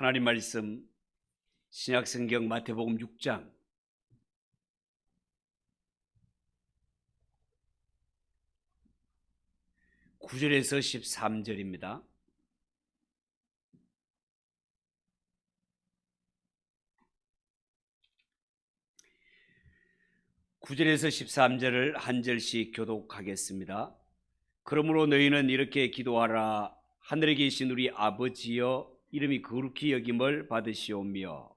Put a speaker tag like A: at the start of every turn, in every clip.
A: 하나님 말씀 신약성경 마태복음 6장 9절에서 13절입니다. (9절에서) 13절을 한 절씩 교독하겠습니다. 그러므로 너희는 이렇게 기도하라. 하늘에 계신 우리 아버지여, 이름이 거룩히 여김을 받으시오며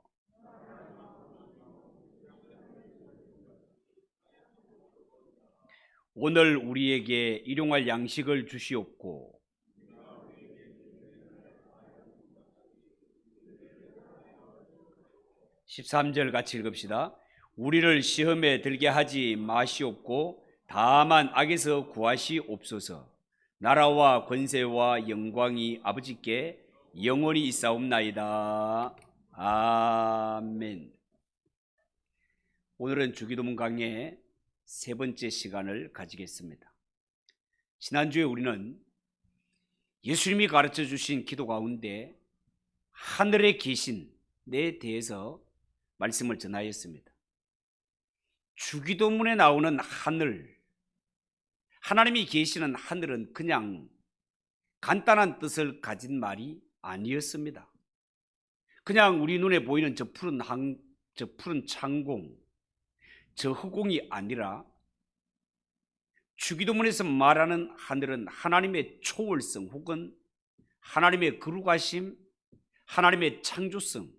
A: 오늘 우리에게 일용할 양식을 주시옵고 (13절) 같이 읽읍시다. 우리를 시험에 들게 하지 마시옵고 다만 악에서 구하시옵소서. 나라와 권세와 영광이 아버지께 영원히 있사옵나이다. 아멘. 오늘은 주기도문 강의 세 번째 시간을 가지겠습니다. 지난주에 우리는 예수님이 가르쳐 주신 기도 가운데 하늘에 계신에 대해서 말씀을 전하였습니다. 주기도문에 나오는 하늘, 하나님이 계시는 하늘은 그냥 간단한 뜻을 가진 말이 아니었습니다. 그냥 우리 눈에 보이는 저 푸른 창공, 저 허공이 아니라 주기도문에서 말하는 하늘은 하나님의 초월성 혹은 하나님의 거룩하심, 하나님의 창조성,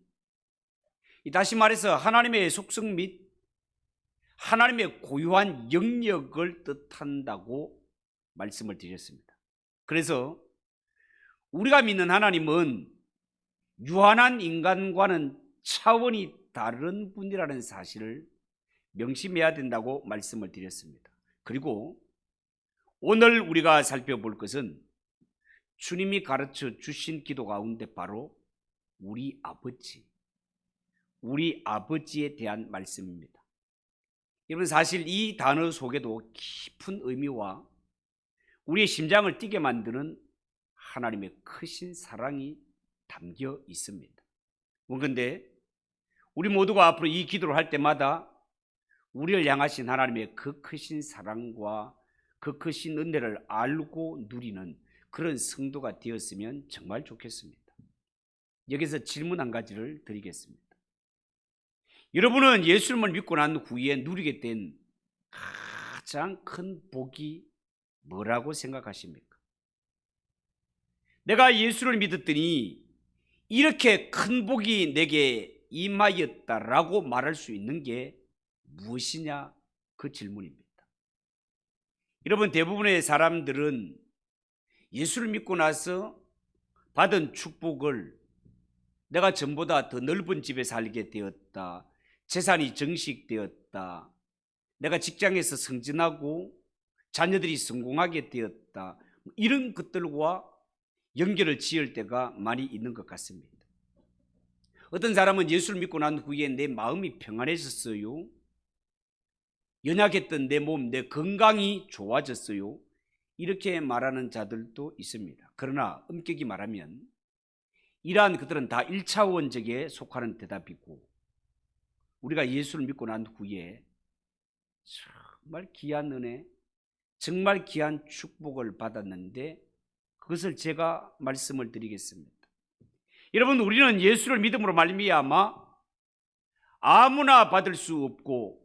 A: 다시 말해서 하나님의 속성 및 하나님의 고유한 영역을 뜻한다고 말씀을 드렸습니다. 그래서 우리가 믿는 하나님은 유한한 인간과는 차원이 다른 분이라는 사실을 명심해야 된다고 말씀을 드렸습니다. 그리고 오늘 우리가 살펴볼 것은 주님이 가르쳐 주신 기도 가운데 바로 우리 아버지에 대한 말씀입니다. 여러분, 사실 이 단어 속에도 깊은 의미와 우리의 심장을 뛰게 만드는 하나님의 크신 사랑이 담겨 있습니다. 그런데 우리 모두가 앞으로 이 기도를 할 때마다 우리를 향하신 하나님의 그 크신 사랑과 그 크신 은혜를 알고 누리는 그런 성도가 되었으면 정말 좋겠습니다. 여기서 질문 한 가지를 드리겠습니다. 여러분은 예수님을 믿고 난 후에 누리게 된 가장 큰 복이 뭐라고 생각하십니까? 내가 예수를 믿었더니 이렇게 큰 복이 내게 임하였다라고 말할 수 있는 게 무엇이냐? 그 질문입니다. 여러분, 대부분의 사람들은 예수를 믿고 나서 받은 축복을 내가 전보다 더 넓은 집에 살게 되었다, 재산이 정식되었다, 내가 직장에서 승진하고 자녀들이 성공하게 되었다, 이런 것들과 연결을 지을 때가 많이 있는 것 같습니다. 어떤 사람은 예수를 믿고 난 후에 내 마음이 평안해졌어요, 연약했던 내 몸, 내 건강이 좋아졌어요, 이렇게 말하는 자들도 있습니다. 그러나 엄격히 말하면 이러한 그들은 다 1차원적에 속하는 대답이고, 우리가 예수를 믿고 난 후에 정말 귀한 은혜, 정말 귀한 축복을 받았는데 그것을 제가 말씀을 드리겠습니다. 여러분, 우리는 예수를 믿음으로 말미암아 아무나 받을 수 없고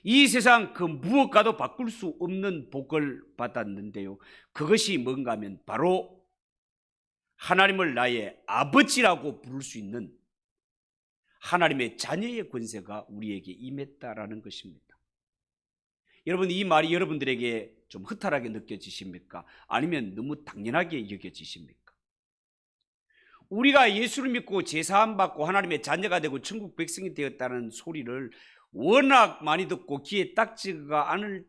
A: 이 세상 그 무엇과도 바꿀 수 없는 복을 받았는데요, 그것이 뭔가 하면 바로 하나님을 나의 아버지라고 부를 수 있는 하나님의 자녀의 권세가 우리에게 임했다라는 것입니다. 여러분, 이 말이 여러분들에게 좀 허탈하게 느껴지십니까? 아니면 너무 당연하게 여겨지십니까? 우리가 예수를 믿고 제사함 받고 하나님의 자녀가 되고 천국 백성이 되었다는 소리를 워낙 많이 듣고 귀에 딱지가 않을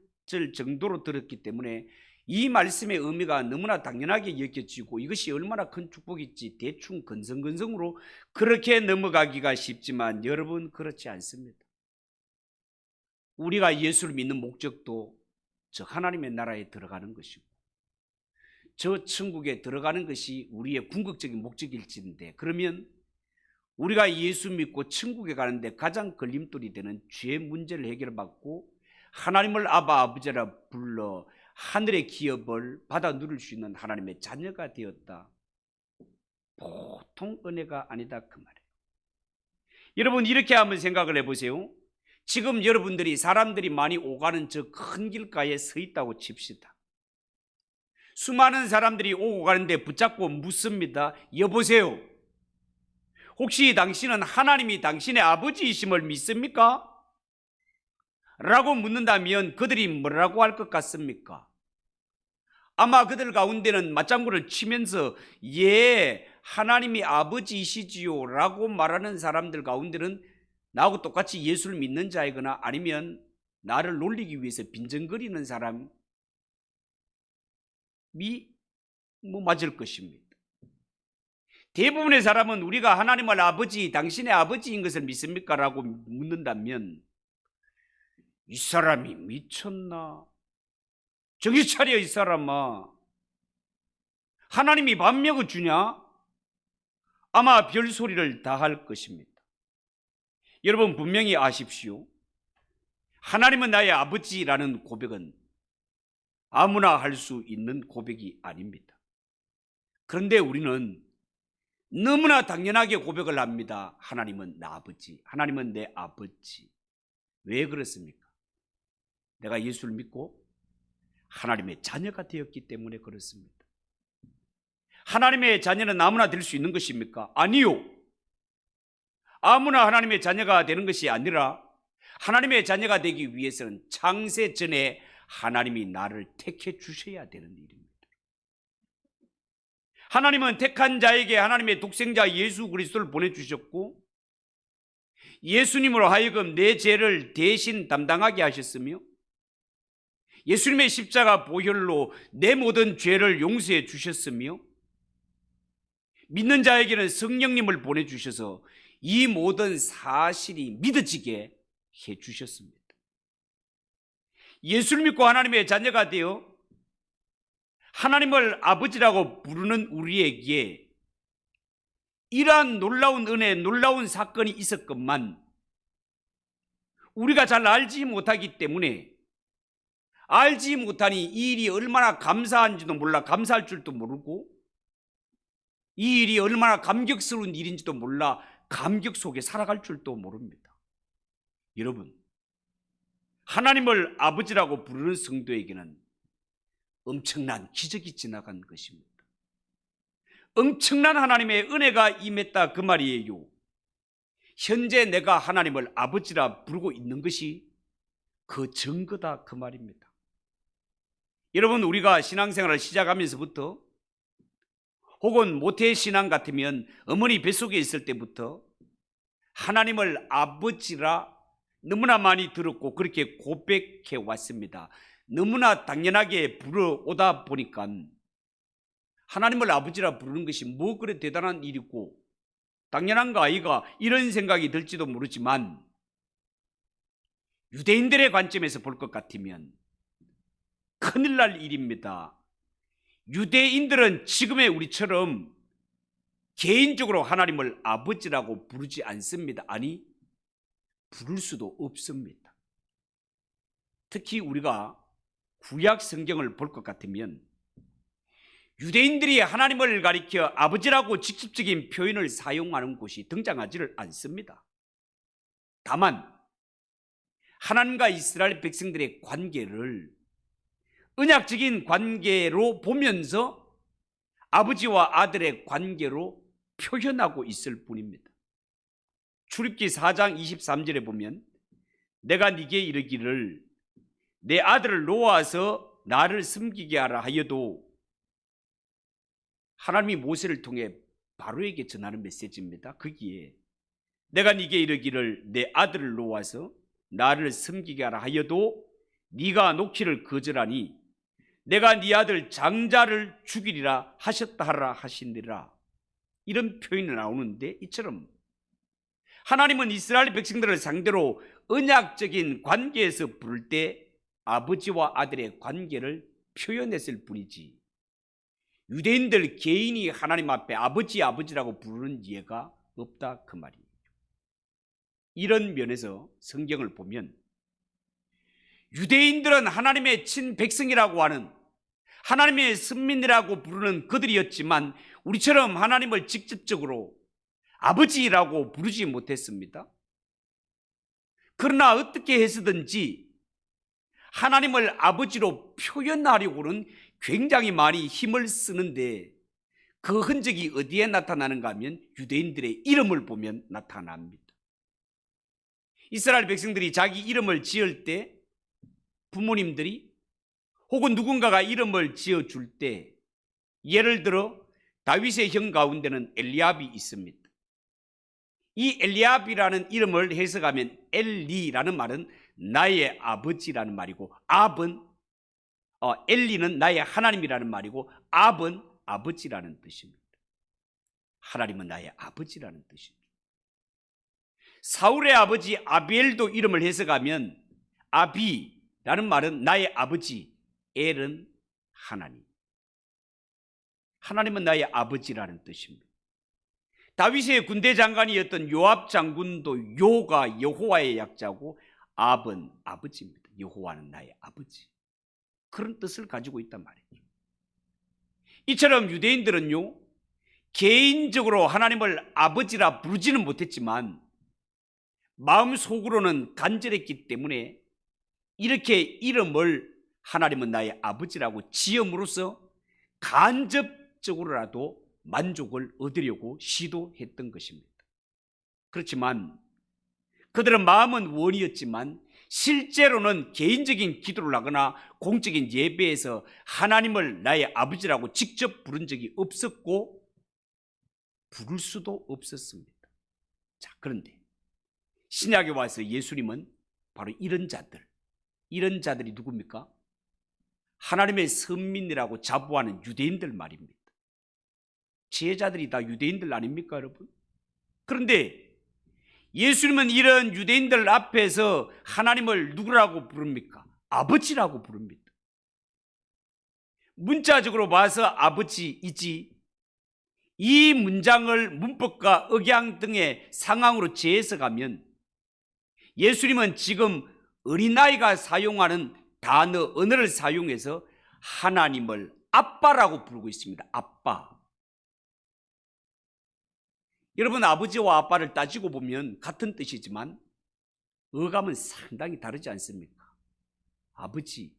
A: 정도로 들었기 때문에 이 말씀의 의미가 너무나 당연하게 여겨지고 이것이 얼마나 큰 축복일지 대충 건성건성으로 그렇게 넘어가기가 쉽지만 여러분, 그렇지 않습니다. 우리가 예수를 믿는 목적도 저 하나님의 나라에 들어가는 것이고 저 천국에 들어가는 것이 우리의 궁극적인 목적일지인데, 그러면 우리가 예수 믿고 천국에 가는데 가장 걸림돌이 되는 죄 문제를 해결받고 하나님을 아바 아버지라 불러 하늘의 기업을 받아 누릴 수 있는 하나님의 자녀가 되었다. 보통 은혜가 아니다 그 말이에요. 여러분 이렇게 한번 생각을 해보세요. 지금 여러분들이 사람들이 많이 오가는 저 큰 길가에 서 있다고 칩시다. 수많은 사람들이 오고 가는데 붙잡고 묻습니다. 여보세요, 혹시 당신은 하나님이 당신의 아버지이심을 믿습니까? 라고 묻는다면 그들이 뭐라고 할 것 같습니까? 아마 그들 가운데는 맞장구를 치면서 예, 하나님이 아버지이시지요 라고 말하는 사람들 가운데는 나하고 똑같이 예수를 믿는 자이거나 아니면 나를 놀리기 위해서 빈정거리는 사람이 맞을 것입니다. 대부분의 사람은 우리가 하나님을 아버지, 당신의 아버지인 것을 믿습니까? 라고 묻는다면 이 사람이 미쳤나? 정신 차려 이 사람아. 하나님이 밥 먹여 주냐? 아마 별소리를 다 할 것입니다. 여러분 분명히 아십시오. 하나님은 나의 아버지라는 고백은 아무나 할 수 있는 고백이 아닙니다. 그런데 우리는 너무나 당연하게 고백을 합니다. 하나님은 나 아버지, 하나님은 내 아버지. 왜 그렇습니까? 내가 예수를 믿고 하나님의 자녀가 되었기 때문에 그렇습니다. 하나님의 자녀는 아무나 될 수 있는 것입니까? 아니요. 아무나 하나님의 자녀가 되는 것이 아니라 하나님의 자녀가 되기 위해서는 창세 전에 하나님이 나를 택해 주셔야 되는 일입니다. 하나님은 택한 자에게 하나님의 독생자 예수 그리스도를 보내주셨고 예수님으로 하여금 내 죄를 대신 담당하게 하셨으며 예수님의 십자가 보혈로 내 모든 죄를 용서해 주셨으며 믿는 자에게는 성령님을 보내주셔서 이 모든 사실이 믿어지게 해주셨습니다. 예수를 믿고 하나님의 자녀가 되어 하나님을 아버지라고 부르는 우리에게 이러한 놀라운 은혜, 놀라운 사건이 있었건만 우리가 잘 알지 못하기 때문에 알지 못하니 이 일이 얼마나 감사한지도 몰라 감사할 줄도 모르고 이 일이 얼마나 감격스러운 일인지도 몰라 감격 속에 살아갈 줄도 모릅니다. 여러분, 하나님을 아버지라고 부르는 성도에게는 엄청난 기적이 지나간 것입니다. 엄청난 하나님의 은혜가 임했다 그 말이에요. 현재 내가 하나님을 아버지라 부르고 있는 것이 그 증거다 그 말입니다. 여러분, 우리가 신앙생활을 시작하면서부터 혹은 모태신앙 같으면 어머니 뱃속에 있을 때부터 하나님을 아버지라 너무나 많이 들었고 그렇게 고백해 왔습니다. 너무나 당연하게 불어오다 보니까 하나님을 아버지라 부르는 것이 뭐 그래 대단한 일이고 당연한가 아이가 이런 생각이 들지도 모르지만 유대인들의 관점에서 볼 것 같으면 큰일 날 일입니다. 유대인들은 지금의 우리처럼 개인적으로 하나님을 아버지라고 부르지 않습니다. 아니, 부를 수도 없습니다. 특히 우리가 구약 성경을 볼 것 같으면 유대인들이 하나님을 가리켜 아버지라고 직접적인 표현을 사용하는 곳이 등장하지를 않습니다. 다만 하나님과 이스라엘 백성들의 관계를 언약적인 관계로 보면서 아버지와 아들의 관계로 표현하고 있을 뿐입니다. 출애굽기 4장 23절에 보면 내가 네게 이르기를 내 아들을 놓아서 나를 섬기게 하라 하여도 하나님이 모세를 통해 바로에게 전하는 메시지입니다. 거기에 내가 네게 이르기를 내 아들을 놓아서 나를 섬기게 하라 하여도 네가 놓기를 거절하니 내가 네 아들 장자를 죽이리라 하셨다 하라 하시니라. 이런 표현이 나오는데 이처럼 하나님은 이스라엘 백성들을 상대로 언약적인 관계에서 부를 때 아버지와 아들의 관계를 표현했을 뿐이지 유대인들 개인이 하나님 앞에 아버지라고 부르는 예가 없다 그 말이에요. 이런 면에서 성경을 보면 유대인들은 하나님의 친백성이라고 하는, 하나님의 선민이라고 부르는 그들이었지만 우리처럼 하나님을 직접적으로 아버지라고 부르지 못했습니다. 그러나 어떻게 해서든지 하나님을 아버지로 표현하려고는 굉장히 많이 힘을 쓰는데 그 흔적이 어디에 나타나는가 하면 유대인들의 이름을 보면 나타납니다. 이스라엘 백성들이 자기 이름을 지을 때 부모님들이 혹은 누군가가 이름을 지어줄 때, 예를 들어 다윗의 형 가운데는 엘리압이 있습니다. 이 엘리압이라는 이름을 해석하면 엘리라는 말은 나의 아버지라는 말이고, 압은 엘리는 나의 하나님이라는 말이고, 압은 아버지라는 뜻입니다. 하나님은 나의 아버지라는 뜻입니다. 사울의 아버지 아비엘도 이름을 해석하면 아비라는 말은 나의 아버지, 엘은 하나님. 하나님은 나의 아버지라는 뜻입니다. 다윗의 군대 장관이었던 요압 장군도 요가 여호와의 약자고 압은 아버지입니다. 여호와는 나의 아버지. 그런 뜻을 가지고 있단 말이죠. 이처럼 유대인들은요, 개인적으로 하나님을 아버지라 부르지는 못했지만 마음속으로는 간절했기 때문에 이렇게 이름을 하나님은 나의 아버지라고 지음으로써 간접적으로라도 만족을 얻으려고 시도했던 것입니다. 그렇지만 그들은 마음은 원이었지만 실제로는 개인적인 기도를 하거나 공적인 예배에서 하나님을 나의 아버지라고 직접 부른 적이 없었고 부를 수도 없었습니다. 자, 그런데 신약에 와서 예수님은 바로 이런 자들이 누굽니까? 하나님의 선민이라고 자부하는 유대인들 말입니다. 제자들이 다 유대인들 아닙니까, 여러분? 그런데 예수님은 이런 유대인들 앞에서 하나님을 누구라고 부릅니까? 아버지라고 부릅니다. 문자적으로 봐서 아버지이지, 이 문장을 문법과 억양 등의 상황으로 재해석하면 예수님은 지금 어린아이가 사용하는 언어를 사용해서 하나님을 아빠라고 부르고 있습니다. 아빠. 여러분, 아버지와 아빠를 따지고 보면 같은 뜻이지만 어감은 상당히 다르지 않습니까? 아버지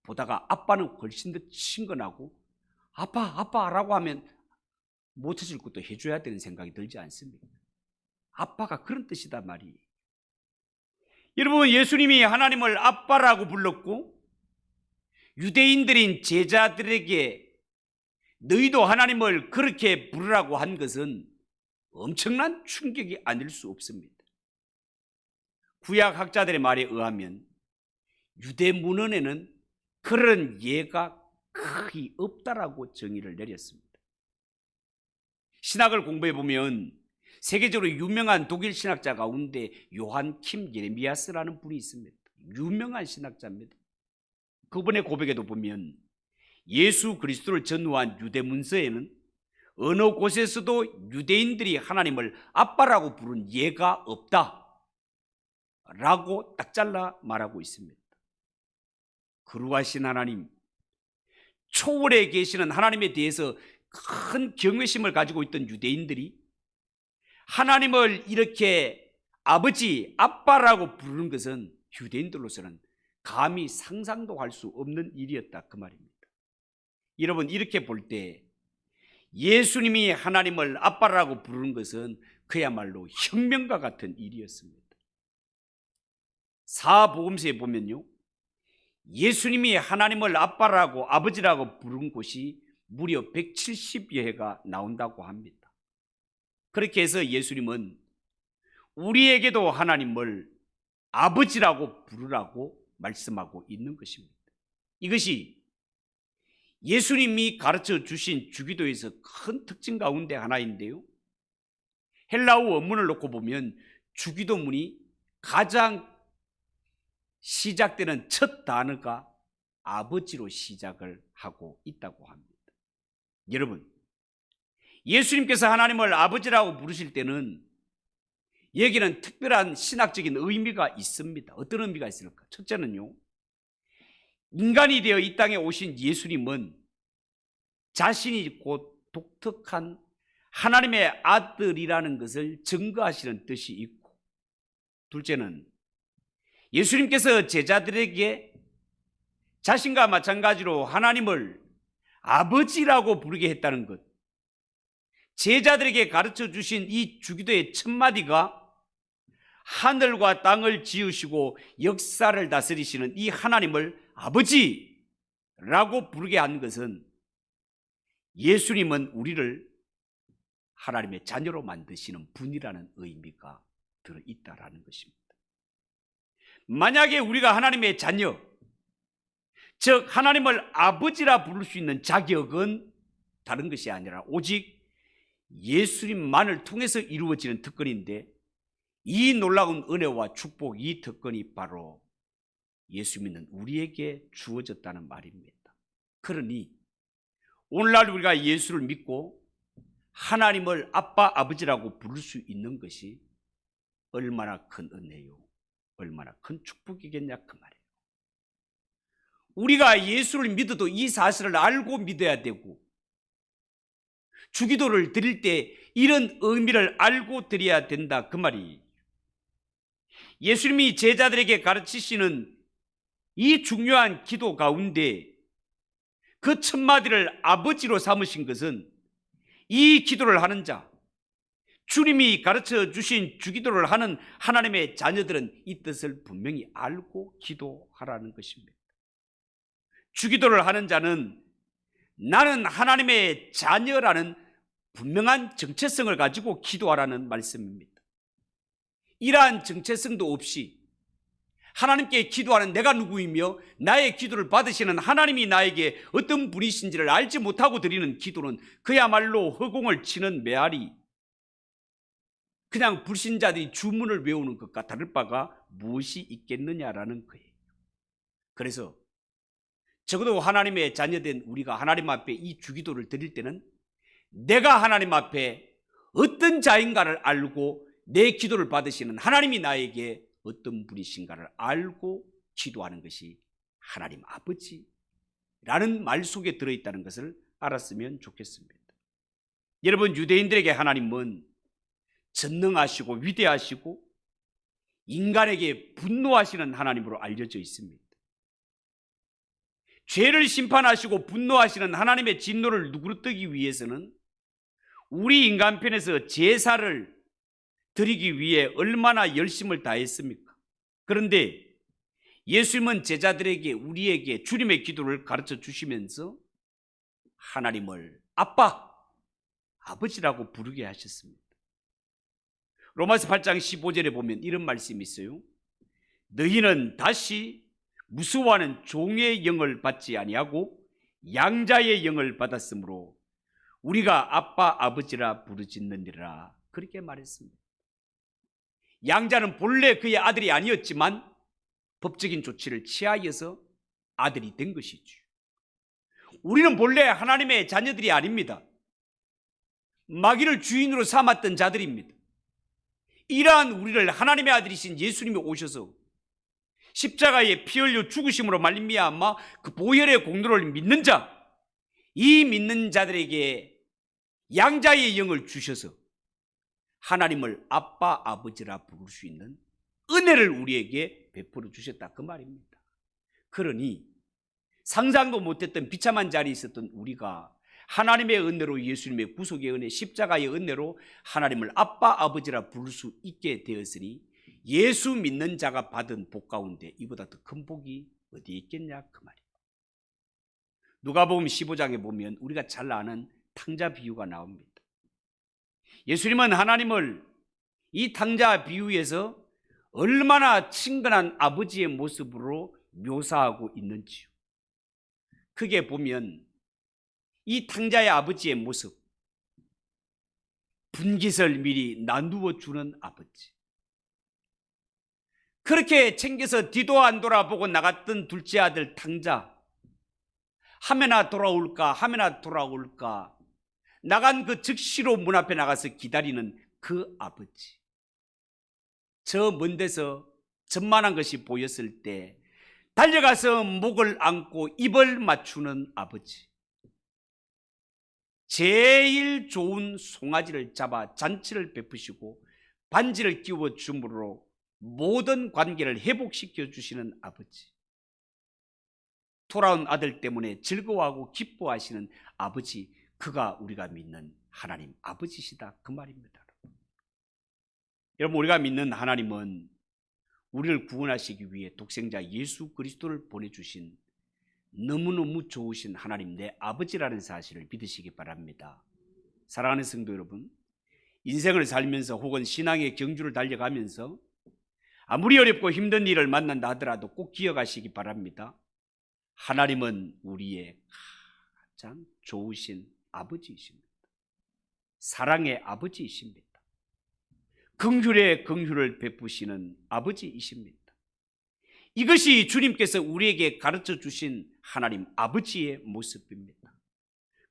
A: 보다가 아빠는 훨씬 더 친근하고 아빠라고 하면 못해줄 것도 해줘야 되는 생각이 들지 않습니까? 아빠가 그런 뜻이단 말이에요. 여러분, 예수님이 하나님을 아빠라고 불렀고 유대인들인 제자들에게 너희도 하나님을 그렇게 부르라고 한 것은 엄청난 충격이 아닐 수 없습니다. 구약 학자들의 말에 의하면 유대 문헌에는 그런 예가 거의 없다라고 정의를 내렸습니다. 신학을 공부해 보면 세계적으로 유명한 독일 신학자 가운데 요한킴 예레미야스라는 분이 있습니다. 유명한 신학자입니다. 그분의 고백에도 보면 예수 그리스도를 전후한 유대 문서에는 어느 곳에서도 유대인들이 하나님을 아빠라고 부른 예가 없다 라고 딱 잘라 말하고 있습니다. 거룩하신 하나님, 초월에 계시는 하나님에 대해서 큰 경외심을 가지고 있던 유대인들이 하나님을 이렇게 아버지, 아빠라고 부르는 것은 유대인들로서는 감히 상상도 할 수 없는 일이었다 그 말입니다. 여러분, 이렇게 볼 때 예수님이 하나님을 아빠라고 부르는 것은 그야말로 혁명과 같은 일이었습니다. 사복음서에 보면요, 예수님이 하나님을 아빠라고 아버지라고 부른 곳이 무려 170여 회가 나온다고 합니다. 그렇게 해서 예수님은 우리에게도 하나님을 아버지라고 부르라고 말씀하고 있는 것입니다. 이것이 예수님이 가르쳐 주신 주기도에서 큰 특징 가운데 하나인데요, 헬라어 원문을 놓고 보면 주기도문이 가장 시작되는 첫 단어가 아버지로 시작을 하고 있다고 합니다. 여러분, 예수님께서 하나님을 아버지라고 부르실 때는 여기는 특별한 신학적인 의미가 있습니다. 어떤 의미가 있을까? 첫째는요, 인간이 되어 이 땅에 오신 예수님은 자신이 곧 독특한 하나님의 아들이라는 것을 증거하시는 뜻이 있고, 둘째는 예수님께서 제자들에게 자신과 마찬가지로 하나님을 아버지라고 부르게 했다는 것, 제자들에게 가르쳐 주신 이 주기도의 첫마디가 하늘과 땅을 지으시고 역사를 다스리시는 이 하나님을 아버지라고 부르게 한 것은 예수님은 우리를 하나님의 자녀로 만드시는 분이라는 의미가 들어있다라는 것입니다. 만약에 우리가 하나님의 자녀, 즉 하나님을 아버지라 부를 수 있는 자격은 다른 것이 아니라 오직 예수님만을 통해서 이루어지는 특권인데, 이 놀라운 은혜와 축복, 이 특권이 바로 예수 믿는 우리에게 주어졌다는 말입니다. 그러니 오늘날 우리가 예수를 믿고 하나님을 아빠, 아버지라고 부를 수 있는 것이 얼마나 큰 은혜요, 얼마나 큰 축복이겠냐 그 말이에요. 우리가 예수를 믿어도 이 사실을 알고 믿어야 되고, 주기도를 드릴 때 이런 의미를 알고 드려야 된다 그 말이, 예수님이 제자들에게 가르치시는 이 중요한 기도 가운데 그 첫마디를 아버지로 삼으신 것은 이 기도를 하는 자, 주님이 가르쳐 주신 주기도를 하는 하나님의 자녀들은 이 뜻을 분명히 알고 기도하라는 것입니다. 주기도를 하는 자는 나는 하나님의 자녀라는 분명한 정체성을 가지고 기도하라는 말씀입니다. 이러한 정체성도 없이 하나님께 기도하는 내가 누구이며 나의 기도를 받으시는 하나님이 나에게 어떤 분이신지를 알지 못하고 드리는 기도는 그야말로 허공을 치는 메아리, 그냥 불신자들이 주문을 외우는 것과 다를 바가 무엇이 있겠느냐라는 거예요. 그래서 적어도 하나님의 자녀된 우리가 하나님 앞에 이 주기도를 드릴 때는 내가 하나님 앞에 어떤 자인가를 알고 내 기도를 받으시는 하나님이 나에게 어떤 분이신가를 알고 기도하는 것이 하나님 아버지라는 말 속에 들어있다는 것을 알았으면 좋겠습니다. 여러분, 유대인들에게 하나님은 전능하시고 위대하시고 인간에게 분노하시는 하나님으로 알려져 있습니다. 죄를 심판하시고 분노하시는 하나님의 진노를 누그러뜨리기 위해서는 우리 인간편에서 제사를 드리기 위해 얼마나 열심을 다했습니까? 그런데 예수님은 제자들에게, 우리에게 주님의 기도를 가르쳐 주시면서 하나님을 아빠, 아버지라고 부르게 하셨습니다. 로마서 8장 15절에 보면 이런 말씀이 있어요. 너희는 다시 무수와는 종의 영을 받지 아니하고 양자의 영을 받았으므로 우리가 아빠, 아버지라 부르짖느니라, 그렇게 말했습니다. 양자는 본래 그의 아들이 아니었지만 법적인 조치를 취하여서 아들이 된 것이죠. 우리는 본래 하나님의 자녀들이 아닙니다. 마귀를 주인으로 삼았던 자들입니다. 이러한 우리를 하나님의 아들이신 예수님이 오셔서 십자가에 피 흘려 죽으심으로 말미암아 그 보혈의 공로를 믿는 자, 이 믿는 자들에게 양자의 영을 주셔서 하나님을 아빠, 아버지라 부를 수 있는 은혜를 우리에게 베풀어 주셨다 그 말입니다. 그러니 상상도 못했던 비참한 자리에 있었던 우리가 하나님의 은혜로, 예수님의 구속의 은혜, 십자가의 은혜로 하나님을 아빠, 아버지라 부를 수 있게 되었으니 예수 믿는 자가 받은 복 가운데 이보다 더 큰 복이 어디에 있겠냐 그 말입니다. 누가복음 15장에 보면 우리가 잘 아는 탕자 비유가 나옵니다. 예수님은 하나님을 이 탕자 비유에서 얼마나 친근한 아버지의 모습으로 묘사하고 있는지요. 크게 보면 이 탕자의 아버지의 모습, 분깃을 미리 나누어 주는 아버지, 그렇게 챙겨서 뒤도 안 돌아보고 나갔던 둘째 아들 탕자, 하면나 돌아올까 하면나 돌아올까 나간 그 즉시로 문 앞에 나가서 기다리는 그 아버지. 저 먼 데서 전만한 것이 보였을 때 달려가서 목을 안고 입을 맞추는 아버지. 제일 좋은 송아지를 잡아 잔치를 베푸시고 반지를 끼워 줌으로 모든 관계를 회복시켜 주시는 아버지. 돌아온 아들 때문에 즐거워하고 기뻐하시는 아버지, 그가 우리가 믿는 하나님 아버지시다, 그 말입니다. 여러분, 우리가 믿는 하나님은 우리를 구원하시기 위해 독생자 예수 그리스도를 보내주신 너무너무 좋으신 하나님, 내 아버지라는 사실을 믿으시기 바랍니다. 사랑하는 성도 여러분, 인생을 살면서 혹은 신앙의 경주를 달려가면서 아무리 어렵고 힘든 일을 만난다 하더라도 꼭 기억하시기 바랍니다. 하나님은 우리의 가장 좋으신 아버지이십니다. 사랑의 아버지이십니다. 긍휼의 긍휼을 베푸시는 아버지이십니다. 이것이 주님께서 우리에게 가르쳐 주신 하나님 아버지의 모습입니다.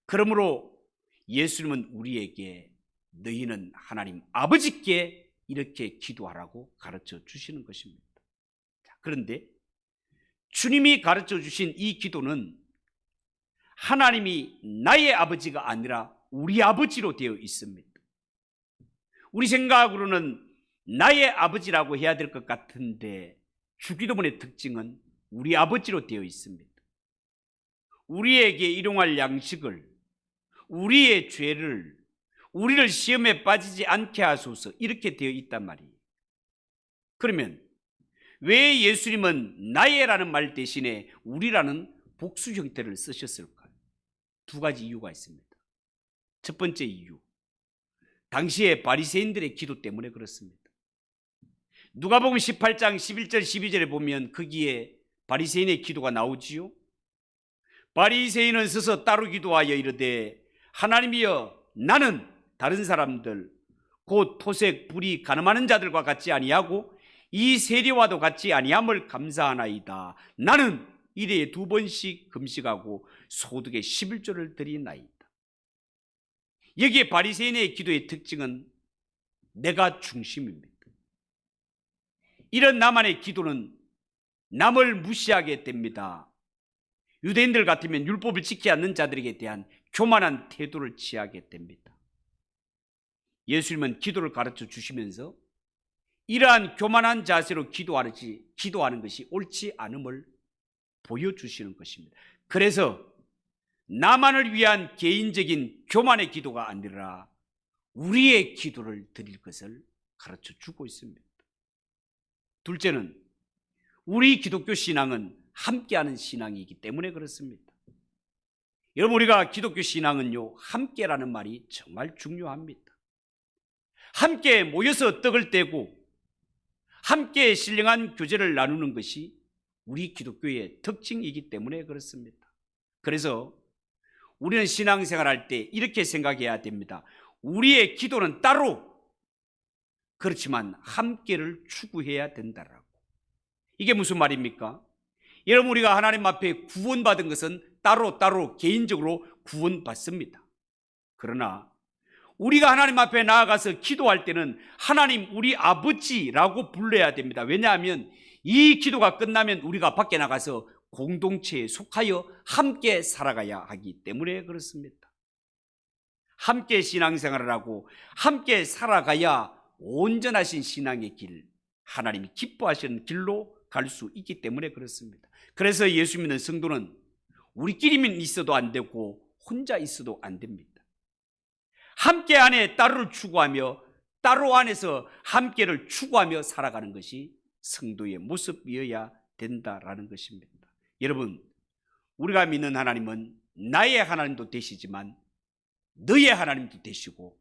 A: 그러므로 예수님은 우리에게 너희는 하나님 아버지께 이렇게 기도하라고 가르쳐 주시는 것입니다. 그런데 주님이 가르쳐 주신 이 기도는 하나님이 나의 아버지가 아니라 우리 아버지로 되어 있습니다. 우리 생각으로는 나의 아버지라고 해야 될 것 같은데 주기도문의 특징은 우리 아버지로 되어 있습니다. 우리에게 일용할 양식을, 우리의 죄를, 우리를 시험에 빠지지 않게 하소서, 이렇게 되어 있단 말이에요. 그러면 왜 예수님은 나의라는 말 대신에 우리라는 복수 형태를 쓰셨을까요? 두 가지 이유가 있습니다. 첫 번째 이유, 당시의 바리새인들의 기도 때문에 그렇습니다. 누가복음 18장 11절 12절에 보면 거기에 바리새인의 기도가 나오지요. 바리새인은 서서 따로 기도하여 이르되 하나님이여, 나는 다른 사람들 곧 토색 불이 가늠하는 자들과 같지 아니하고 이 세리와도 같지 아니함을 감사하나이다. 나는 일에 2번씩 금식하고 소득의 11조를 드리나이다. 여기에 바리새인의 기도의 특징은 내가 중심입니다. 이런 나만의 기도는 남을 무시하게 됩니다. 유대인들 같으면 율법을 지키지 않는 자들에게 대한 교만한 태도를 취하게 됩니다. 예수님은 기도를 가르쳐 주시면서 이러한 교만한 자세로 기도하는 것이 옳지 않음을 보여주시는 것입니다. 그래서 나만을 위한 개인적인 교만의 기도가 아니라 우리의 기도를 드릴 것을 가르쳐 주고 있습니다. 둘째는 우리 기독교 신앙은 함께하는 신앙이기 때문에 그렇습니다. 여러분, 우리가 기독교 신앙은요, 함께라는 말이 정말 중요합니다. 함께 모여서 떡을 떼고 함께 신령한 교제를 나누는 것이 우리 기독교의 특징이기 때문에 그렇습니다. 그래서 우리는 신앙생활할 때 이렇게 생각해야 됩니다. 우리의 기도는 따로, 그렇지만 함께를 추구해야 된다라고. 이게 무슨 말입니까? 여러분, 우리가 하나님 앞에 구원받은 것은 따로 개인적으로 구원받습니다. 그러나 우리가 하나님 앞에 나아가서 기도할 때는 하나님 우리 아버지라고 불러야 됩니다. 왜냐하면 이 기도가 끝나면 우리가 밖에 나가서 공동체에 속하여 함께 살아가야 하기 때문에 그렇습니다. 함께 신앙생활을 하고 함께 살아가야 온전하신 신앙의 길, 하나님이 기뻐하시는 길로 갈 수 있기 때문에 그렇습니다. 그래서 예수 믿는 성도는 우리끼리만 있어도 안 되고 혼자 있어도 안 됩니다. 함께 안에 따로를 추구하며 따로 안에서 함께를 추구하며 살아가는 것이 성도의 모습이어야 된다라는 것입니다. 여러분, 우리가 믿는 하나님은 나의 하나님도 되시지만 너의 하나님도 되시고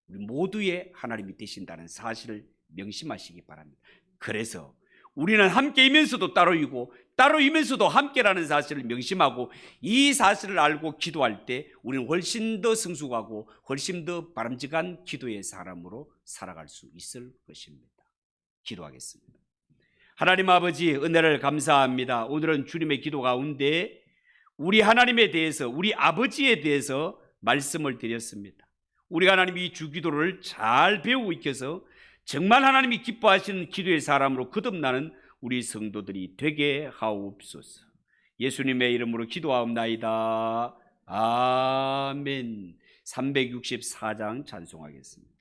A: 우리 모두의 하나님이 되신다는 사실을 명심하시기 바랍니다. 그래서 우리는 함께이면서도 따로이고 따로이면서도 함께라는 사실을 명심하고 이 사실을 알고 기도할 때 우리는 훨씬 더 성숙하고 훨씬 더 바람직한 기도의 사람으로 살아갈 수 있을 것입니다. 기도하겠습니다. 하나님 아버지, 은혜를 감사합니다. 오늘은 주님의 기도 가운데 우리 하나님에 대해서, 우리 아버지에 대해서 말씀을 드렸습니다. 우리가 하나님이 이 주기도를 잘 배우고 익혀서 정말 하나님이 기뻐하시는 기도의 사람으로 거듭나는 우리 성도들이 되게 하옵소서. 예수님의 이름으로 기도하옵나이다. 아멘. 364장 찬송하겠습니다.